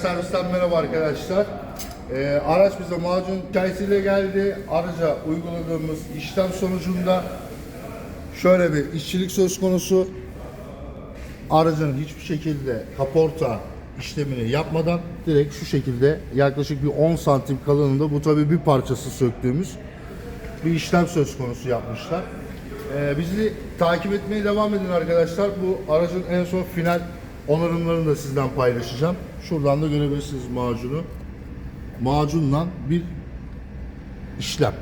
Servisten merhaba arkadaşlar. Araç bize macun hikayesiyle geldi. Araca uyguladığımız işlem sonucunda şöyle bir işçilik söz konusu. Aracın hiçbir şekilde kaporta işlemini yapmadan direkt şu şekilde yaklaşık bir 10 santim kalınlığında, bu tabi bir parçası söktüğümüz bir işlem söz konusu yapmışlar. Bizi takip etmeye devam edin arkadaşlar. Bu aracın en son final onarımlarını da sizden paylaşacağım. Şuradan da görebilirsiniz macunu. Macunla bir işlem.